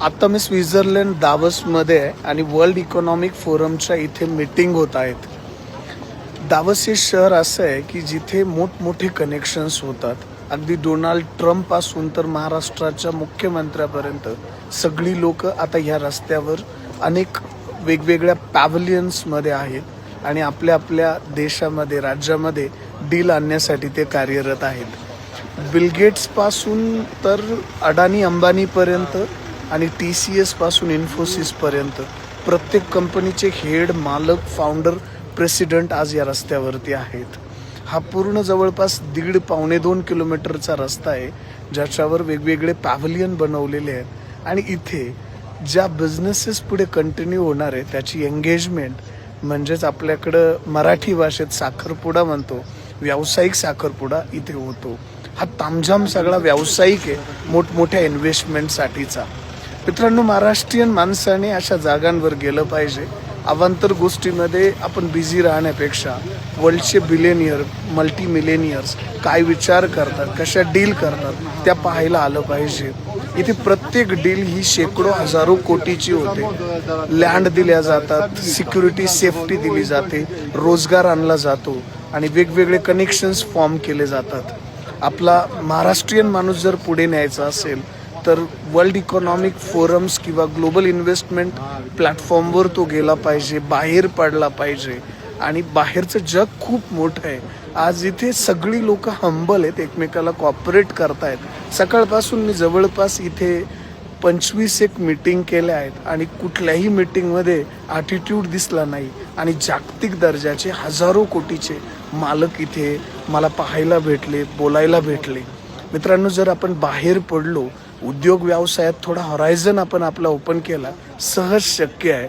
आता मी स्वित्झर्लंड दावसमध्ये आहे आणि वर्ल्ड इकॉनॉमिक फोरमच्या इथे मीटिंग होत आहेत. दावस हे शहर असं आहे की जिथे मोठमोठे कनेक्शन्स होतात. अगदी डोनाल्ड ट्रम्प पासून तर महाराष्ट्राच्या मुख्यमंत्र्यापर्यंत सगळी लोक आता ह्या रस्त्यावर अनेक वेगवेगळ्या पॅव्हलियन्समध्ये आहेत आणि आपल्या आपल्या देशामध्ये राज्यामध्ये डील आणण्यासाठी ते कार्यरत आहेत. बिल गेट्स पासून तर अडानी अंबानीपर्यंत आणि TCS पासून इन्फोसिसपर्यंत प्रत्येक कंपनीचे हेड, मालक, फाउंडर, प्रेसिडेंट आज या रस्त्यावरती आहेत. हा पूर्ण जवळपास 1.5-2 किलोमीटरचा रस्ता आहे ज्याच्यावर वेगवेगळे पॅव्हलियन बनवलेले आहेत आणि इथे ज्या बिझनेसेस पुढे कंटिन्यू होणार आहे त्याची एंगेजमेंट म्हणजेच आपल्याकडं मराठी भाषेत साखरपुडा म्हणतो, व्यावसायिक साखरपुडा इथे होतो. हा तामझाम सगळा व्यावसायिक आहे मोठमोठ्या इन्व्हेस्टमेंटसाठीचा. मित्रांनो, महाराष्ट्रीयन माणसाने अशा जागांवर गेलं पाहिजे. अवांतर गोष्टीमध्ये आपण बिझी राहण्यापेक्षा वर्ल्डचे बिलियनियर, मल्टी मिलेनियर्स काय विचार करतात, कशा डील करतात त्या पाहायला आलं पाहिजे. इथे प्रत्येक डील ही शेकडो हजारो कोटीची होते. लँड दिल्या जातात, सिक्युरिटी सेफ्टी दिली जाते, रोजगार आणला जातो आणि वेगवेगळे कनेक्शन्स फॉर्म केले जातात. आपला महाराष्ट्रीयन माणूस जर पुढे न्यायचा असेल तर वर्ल्ड इकॉनॉमिक फोरम्स किंवा ग्लोबल इन्व्हेस्टमेंट प्लॅटफॉर्मवर तो गेला पाहिजे, बाहेर पडला पाहिजे. आणि बाहेरचं जग खूप मोठं आहे. आज इथे सगळी लोक हंबल आहेत, एकमेकाला कॉपरेट करतायत. सकाळपासून मी जवळपास इथे 25 मीटिंग केल्या आहेत आणि कुठल्याही मीटिंगमध्ये ॲटिट्यूड दिसला नाही आणि जागतिक दर्जाचे हजारो कोटीचे मालक इथे मला पाहायला भेटले, बोलायला भेटले. मित्रांनो, जर आपण बाहेर पडलो, उद्योग व्यवसायात थोडा हॉरायझन आपण आपला ओपन केला, सहज शक्य आहे.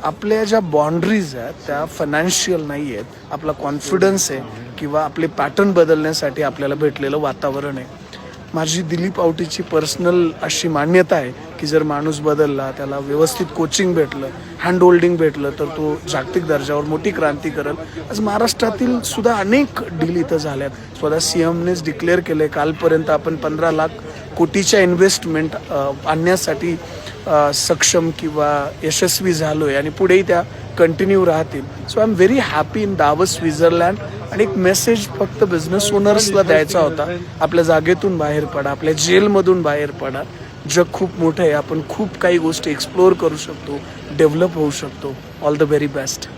आपल्या ज्या बाउंड्रीज आहेत त्या फायनान्शियल नाही आहेत, आपला कॉन्फिडन्स आहे किंवा आपले पॅटर्न बदलण्यासाठी आपल्याला भेटलेलं वातावरण आहे. माझी दिलीप आवटीची पर्सनल अशी मान्यता आहे की जर माणूस बदलला, त्याला व्यवस्थित कोचिंग भेटलं, हँड होल्डिंग भेटलं तर तो जागतिक दर्जावर मोठी क्रांती करेल. आज महाराष्ट्रातील सुद्धा अनेक डील इथं झाल्यात. स्वतः CMनेच डिक्लेअर केलं आहे कालपर्यंत आपण 15 लाख कोटीच्या इन्व्हेस्टमेंट आणण्यासाठी सक्षम किंवा यशस्वी झालो आहे आणि पुढेही त्या कंटिन्यू राहतील. So I am very happy in Davos, Switzerland. आणि एक मेसेज फक्त बिझनेस ओनर्सला द्यायचा होता, आपल्या जागेतून बाहेर पडा, आपल्या जेलमधून बाहेर पडा. जग खूप मोठं आहे, आपण खूप काही गोष्टी एक्सप्लोअर करू शकतो, डेव्हलप होऊ शकतो. All the very best.